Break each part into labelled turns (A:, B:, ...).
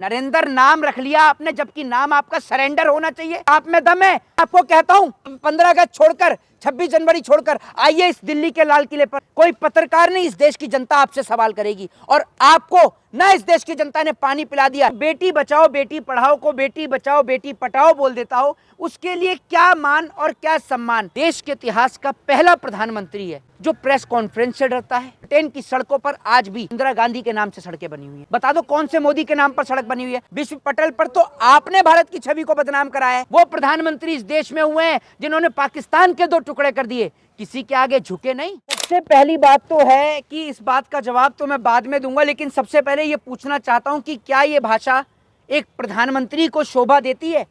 A: नरेंद्र नाम रख लिया आपने, जबकि नाम आपका सरेंडर होना चाहिए। आप में दम है। आपको कहता हूं 15 अगस्त छोड़कर 26 जनवरी छोड़कर आइए इस दिल्ली के लाल किले पर। कोई पत्रकार नहीं, इस देश की जनता आपसे सवाल करेगी और आपको ना इस देश की जनता ने पानी पिला दिया। बेटी बचाओ बेटी पढ़ाओ को बेटी बचाओ बेटी पढ़ाओ बोल देता हो, उसके लिए क्या मान और क्या सम्मान। देश के इतिहास का पहला प्रधानमंत्री है जो प्रेस कॉन्फ्रेंस से डरता है। ट्रेन की सड़कों पर आज भी इंदिरा गांधी के नाम से सड़कें बनी हुई हैं। बता दो कौन से मोदी के नाम पर सड़क बनी हुई है? विश्व पटल पर तो आपने भारत की छवि को बदनाम कराया है। वो प्रधानमंत्री इस देश में हुए हैं जिन्होंने पाकिस्तान के 2 टुकड़े कर दिए, किसी के आगे झुके नहीं। सबसे पहली बात तो है कि इस बात का जवाब तो मैं बाद में दूंगा, लेकिन सबसे पहले ये पूछना चाहता हूं कि क्या ये भाषा एक प्रधानमंत्री को शोभा देती है?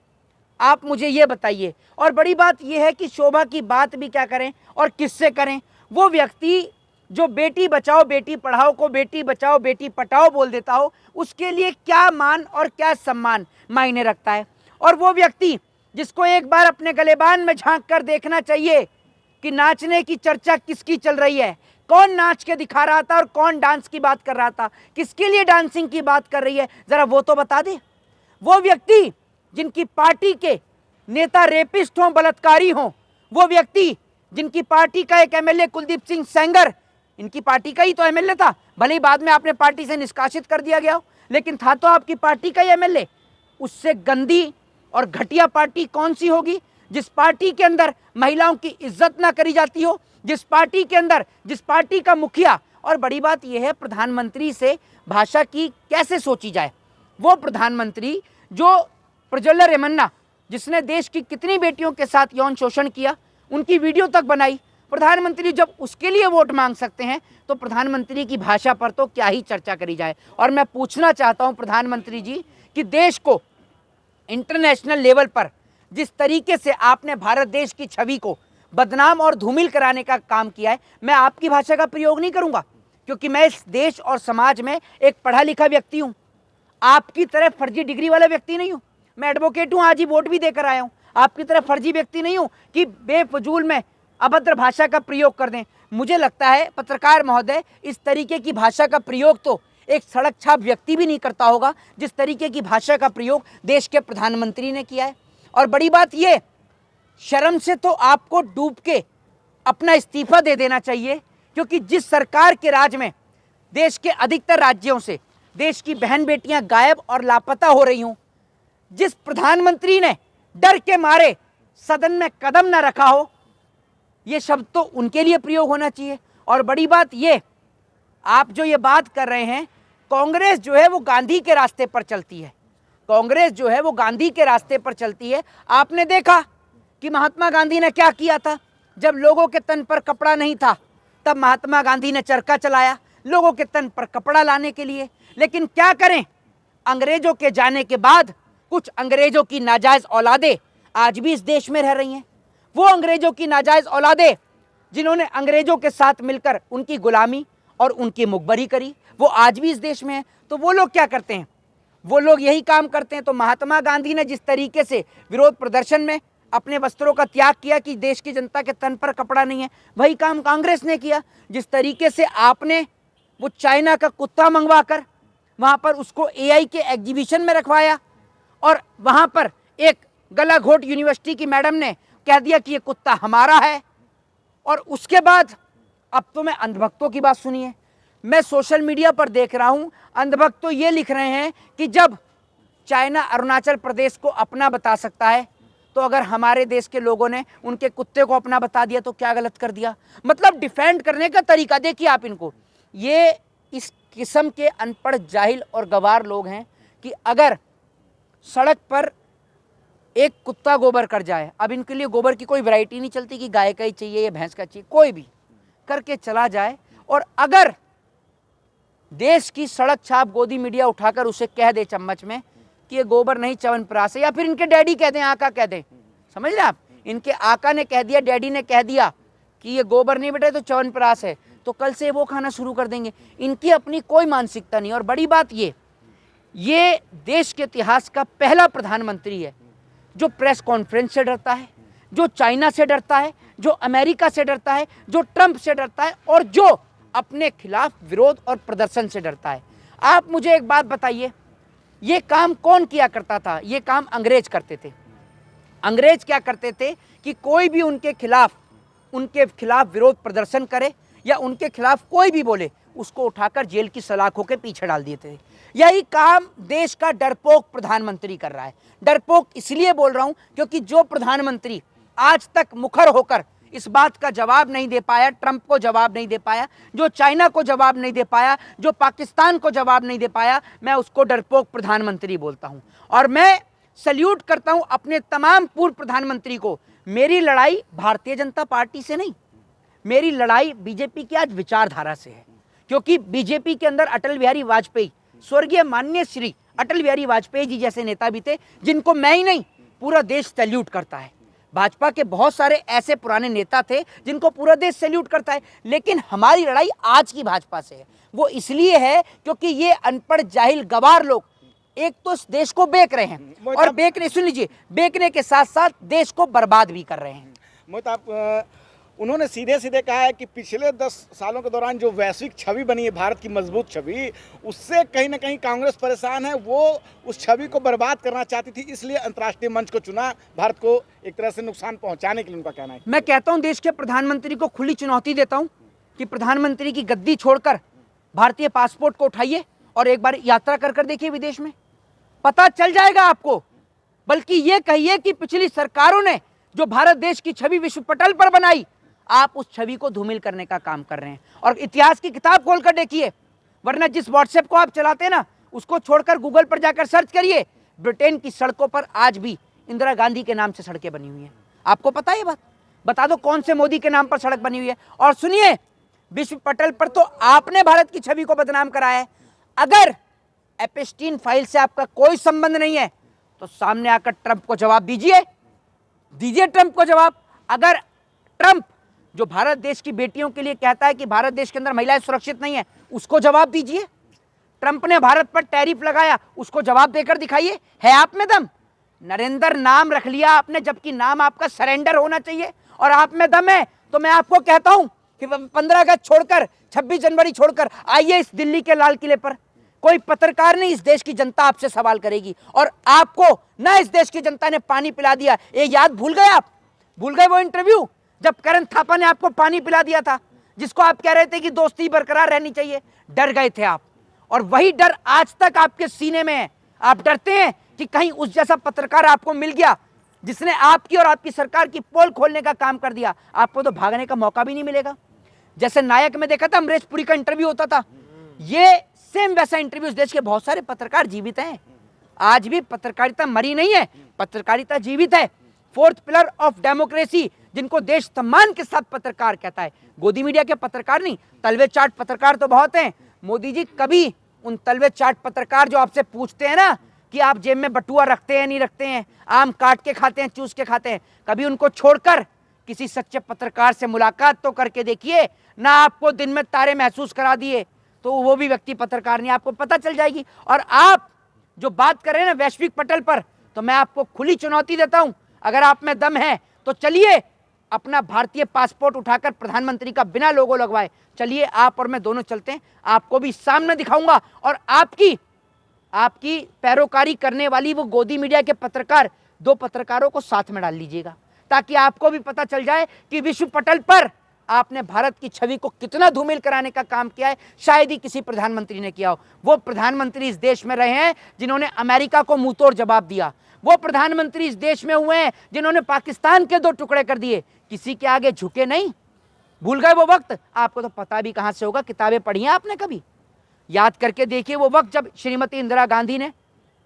A: आप मुझे ये बताइए। और बड़ी बात यह है कि शोभा की बात भी क्या करें और किससे करें। वो व्यक्ति जो बेटी बचाओ बेटी पढ़ाओ को बेटी बचाओ बेटी पढ़ाओ बोल देता हो, उसके लिए क्या मान और क्या सम्मान मायने रखता है। और वो व्यक्ति जिसको एक बार अपने गलेबान में झांक कर देखना चाहिए कि नाचने की चर्चा किसकी चल रही है, कौन नाच के दिखा रहा था और कौन डांस की बात कर रहा था, किसके लिए डांसिंग की बात कर रही है, जरा वो तो बता दे। वो व्यक्ति जिनकी पार्टी के नेता रेपिस्ट हों, बलात्कारी हों, वो व्यक्ति जिनकी पार्टी का एक एमएलए कुलदीप सिंह सेंगर, इनकी पार्टी का ही तो एमएलए था, भले ही बाद में आपने पार्टी से निष्कासित कर दिया गया हो, लेकिन था तो आपकी पार्टी का ही एमएलए। उससे गंदी और घटिया पार्टी कौन सी होगी जिस पार्टी के अंदर महिलाओं की इज्जत ना करी जाती हो, जिस पार्टी के अंदर, जिस पार्टी का मुखिया। और बड़ी बात यह है प्रधानमंत्री से भाषा की कैसे सोची जाए। वो प्रधानमंत्री जो प्रज्वला रेमन्ना, जिसने देश की कितनी बेटियों के साथ यौन शोषण किया, उनकी वीडियो तक बनाई, प्रधानमंत्री जब उसके लिए वोट मांग सकते हैं तो प्रधानमंत्री की भाषा पर तो क्या ही चर्चा करी जाए। और मैं पूछना चाहता हूं प्रधानमंत्री जी कि देश को इंटरनेशनल लेवल पर जिस तरीके से आपने भारत देश की छवि को बदनाम और धूमिल कराने का काम किया है, मैं आपकी भाषा का प्रयोग नहीं करूंगा, क्योंकि मैं इस देश और समाज में एक पढ़ा लिखा व्यक्ति हूं। आपकी तरह फर्जी डिग्री वाला व्यक्ति नहीं हूं। मैं एडवोकेट हूं, आज ही वोट भी देकर आया हूं। आपकी तरह फर्जी व्यक्ति नहीं हूं कि बेफजूल में अभद्र भाषा का प्रयोग कर दें। मुझे लगता है पत्रकार महोदय, इस तरीके की भाषा का प्रयोग तो एक सड़क छाप व्यक्ति भी नहीं करता होगा जिस तरीके की भाषा का प्रयोग देश के प्रधानमंत्री ने किया है। और बड़ी बात यह, शर्म से तो आपको डूब के अपना इस्तीफा दे देना चाहिए, क्योंकि जिस सरकार के राज में देश के अधिकतर राज्यों से देश की बहन बेटियां गायब और लापता हो रही हूं, जिस प्रधानमंत्री ने डर के मारे सदन में कदम न रखा हो, ये शब्द तो उनके लिए प्रयोग होना चाहिए। और बड़ी बात ये, आप जो ये बात कर रहे हैं, कांग्रेस जो है वो गांधी के रास्ते पर चलती है। कांग्रेस जो है वो गांधी के रास्ते पर चलती है। आपने देखा कि महात्मा गांधी ने क्या किया था। जब लोगों के तन पर कपड़ा नहीं था, तब महात्मा गांधी ने चरखा चलाया लोगों के तन पर कपड़ा लाने के लिए। लेकिन क्या करें, अंग्रेजों के जाने के बाद कुछ अंग्रेजों की नाजायज औलादें आज भी इस देश में रह रही हैं। वो अंग्रेजों की नाजायज औलादें जिन्होंने अंग्रेजों के साथ मिलकर उनकी गुलामी और उनकी मुखबरी करी, वो आज भी इस देश में है। तो वो लोग क्या करते हैं? वो लोग यही काम करते हैं। तो महात्मा गांधी ने जिस तरीके से विरोध प्रदर्शन में अपने वस्त्रों का त्याग किया कि देश की जनता के तन पर कपड़ा नहीं है, वही काम कांग्रेस ने किया। जिस तरीके से आपने वो चाइना का कुत्ता मंगवाकर वहां पर उसको एआई के एग्जीबिशन में रखवाया और वहां पर एक गलाघोट यूनिवर्सिटी की मैडम ने कह दिया कि ये कुत्ता हमारा है। और उसके बाद अब तो मैं अंधभक्तों की बात सुनिए, मैं सोशल मीडिया पर देख रहा हूं, अंधभक्त तो ये लिख रहे हैं कि जब चाइना अरुणाचल प्रदेश को अपना बता सकता है, तो अगर हमारे देश के लोगों ने उनके कुत्ते को अपना बता दिया तो क्या गलत कर दिया। मतलब डिफेंड करने का तरीका देखिए आप इनको। ये इस किस्म के अनपढ़, जाहिल और गवार लोग हैं कि अगर सड़क पर एक कुत्ता गोबर कर जाए, अब इनके लिए गोबर की कोई वैरायटी नहीं चलती कि गाय का ही चाहिए या भैंस का चाहिए, कोई भी करके चला जाए, और अगर देश की सड़क छाप गोदी मीडिया उठाकर उसे कह दे चम्मच में कि ये गोबर नहीं च्यवनप्राश है, या फिर इनके डैडी कह दें, आका कह दें, समझ रहे आप, इनके आका ने कह दिया, डैडी ने कह दिया कि ये गोबर नहीं बेटा तो च्यवनप्राश है, तो कल से वो खाना शुरू कर देंगे। इनकी अपनी कोई मानसिकता नहीं। और बड़ी बात ये देश के इतिहास का पहला प्रधानमंत्री है जो प्रेस कॉन्फ्रेंस से डरता है, जो चाइना से डरता है, जो अमेरिका से डरता है, जो ट्रंप से डरता है, और जो अपने खिलाफ विरोध और प्रदर्शन से डरता है। आप मुझे एक बात बताइए, ये काम कौन किया करता था? ये काम अंग्रेज करते थे। अंग्रेज क्या करते थे कि कोई भी उनके खिलाफ विरोध प्रदर्शन करे या उनके खिलाफ कोई भी बोले, उसको उठाकर जेल की सलाखों के पीछे डाल देते थे। यही काम देश का डरपोक प्रधानमंत्री कर रहा है। डरपोक इसलिए बोल रहा हूं क्योंकि जो प्रधानमंत्री आज तक मुखर होकर इस बात का जवाब नहीं दे पाया, ट्रंप को जवाब नहीं दे पाया, जो चाइना को जवाब नहीं दे पाया, जो पाकिस्तान को जवाब नहीं दे पाया, मैं उसको डरपोक प्रधानमंत्री बोलता हूं। और मैं सल्यूट करता हूं अपने तमाम पूर्व प्रधानमंत्री को। मेरी लड़ाई भारतीय जनता पार्टी से नहीं, मेरी लड़ाई बीजेपी की आज विचारधारा से है। क्योंकि बीजेपी के अंदर अटल बिहारी वाजपेयी, स्वर्गीय माननीय श्री अटल बिहारी वाजपेयी जी जैसे नेता भी थे, जिनको मैं ही नहीं पूरा देश सैल्यूट करता है। भाजपा के बहुत सारे ऐसे पुराने नेता थे जिनको पूरा देश सैल्यूट करता है। लेकिन हमारी लड़ाई आज की भाजपा से है। वो इसलिए है क्योंकि ये अनपढ़ जाहिल गवार लोग एक तो इस देश को बेच रहे हैं और सुन लीजिए, बेचने के साथ साथ देश को बर्बाद भी कर रहे हैं।
B: मोहताब, उन्होंने सीधे सीधे कहा है कि पिछले 10 सालों के दौरान जो वैश्विक छवि बनी है, भारत की मजबूत छवि, उससे कहीं ना कहीं कांग्रेस परेशान है। वो उस छवि को बर्बाद करना चाहती थी, इसलिए अंतर्राष्ट्रीय मंच को चुना, भारत को एक तरह से नुकसान पहुंचाने के लिए उनका कहना है।
A: मैं कहता हूं, देश के प्रधानमंत्री को खुली चुनौती देता हूं कि प्रधानमंत्री की गद्दी छोड़कर भारतीय पासपोर्ट को उठाइए और एक बार यात्रा कर देखिए विदेश में, पता चल जाएगा आपको। बल्कि ये कहिए कि पिछली सरकारों ने जो भारत देश की छवि विश्व पटल पर बनाई, आप उस छवि को धूमिल करने का काम कर रहे हैं। और इतिहास की किताब खोलकर देखिए, वरना जिस व्हाट्सएप को आप चलाते हैं ना, उसको छोड़कर गूगल पर जाकर सर्च करिए। ब्रिटेन की सड़कों पर आज भी इंदिरा गांधी के नाम से सड़कें बनी हुई हैं। आपको पता है ये बात? बता दो कौन से मोदी के नाम पर सड़क बनी हुई है। और सुनिए, विश्व पटल पर तो आपने भारत की छवि को बदनाम कराया है। अगर एप्स्टीन फाइल से आपका कोई संबंध नहीं है तो सामने आकर ट्रंप को जवाब दीजिए, ट्रंप को जवाब। अगर ट्रंप जो भारत देश की बेटियों के लिए कहता है कि भारत देश के अंदर महिलाएं सुरक्षित नहीं है, उसको जवाब दीजिए। ट्रंप ने भारत पर टैरिफ लगाया, उसको जवाब देकर दिखाइए। है आप में दम? नरेंद्र नाम रख लिया आपने, जबकि नाम आपका सरेंडर होना चाहिए। और आप में दम है तो मैं आपको कहता हूं कि 15 अगस्त छोड़कर, 26 जनवरी छोड़कर आइए इस दिल्ली के लाल किले पर। कोई पत्रकार नहीं, इस देश की जनता आपसे सवाल करेगी। और आपको ना इस देश की जनता ने पानी पिला दिया, ये याद भूल गए आप? भूल गए वो इंटरव्यू जब करण थापा ने आपको पानी पिला दिया था, जिसको आप कह रहे थे कि दोस्ती बरकरार रहनी चाहिए? डर गए थे आप, और वही डर आज तक आपके सीने में है। आप डरते हैं कि कहीं उस जैसा पत्रकार आपको मिल गया जिसने आपकी और आपकी सरकार की पोल खोलने का काम कर दिया, आपको तो भागने का मौका भी नहीं मिलेगा। जैसे नायक में देखा था अमरीश पुरी का इंटरव्यू होता था, ये सेम वैसा इंटरव्यू। देश के बहुत सारे पत्रकार जीवित हैं, आज भी पत्रकारिता मरी नहीं है, पत्रकारिता जीवित है। फोर्थ पिलर ऑफ डेमोक्रेसी, जिनको देश सम्मान के साथ पत्रकार कहता है। गोदी मीडिया के पत्रकार नहीं, तलवे चाट पत्रकार तो बहुत हैं। मोदी जी, कभी उन तलवे चाट पत्रकार जो आपसे पूछते हैं ना कि आप जेब में बटुआ रखते हैं नहीं रखते हैं, आम काट के खाते हैं चूस के खाते हैं, कभी उनको छोड़कर किसी सच्चे पत्रकार से मुलाकात तो करके देखिए ना। आपको दिन में तारे महसूस करा दिए तो वो भी व्यक्ति पत्रकार नहीं, आपको पता चल जाएगी। और आप जो बात कर रहे हैं ना वैश्विक पटल पर, तो मैं आपको खुली चुनौती देता हूं, अगर आप में दम है तो चलिए अपना भारतीय पासपोर्ट उठाकर प्रधानमंत्री का बिना लोगो लगवाए चलिए, आप और मैं दोनों चलते हैं। आपको भी सामने दिखाऊंगा और आपकी पैरोकारी करने वाली वो गोदी मीडिया के पत्रकार, 2 पत्रकारों को साथ में डाल लीजिएगा, ताकि आपको भी पता चल जाए कि विश्व पटल पर आपने भारत की छवि को कितना धूमिल कराने का काम किया है। शायद ही किसी प्रधानमंत्री ने किया हो। वो प्रधानमंत्री इस देश में रहे हैं जिन्होंने अमेरिका को मुंहतोड़ जवाब दिया। वो प्रधानमंत्री इस देश में हुए हैं जिन्होंने पाकिस्तान के 2 टुकड़े कर दिए, किसी के आगे झुके नहीं। भूल गए वो वक्त? आपको तो पता भी कहां से होगा, किताबें पढ़ी हैं आपने कभी? याद करके देखिए वो वक्त जब श्रीमती इंदिरा गांधी ने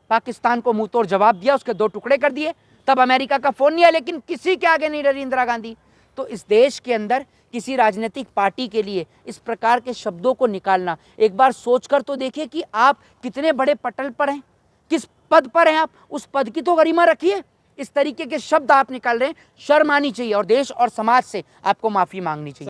A: पाकिस्तान को मुंहतोड़ जवाब दिया, उसके 2 टुकड़े कर दिए। तब अमेरिका का फोन नहीं आया, लेकिन किसी के आगे नहीं डरी इंदिरा गांधी। तो इस देश के अंदर किसी राजनीतिक पार्टी के लिए इस प्रकार के शब्दों को निकालना, एक बार सोचकर तो देखिए कि आप कितने बड़े पटल पर हैं, किस पद पर हैं आप, उस पद की तो गरिमा रखिए। इस तरीके के शब्द आप निकाल रहे हैं, शर्म आनी चाहिए और देश और समाज से आपको माफी मांगनी चाहिए।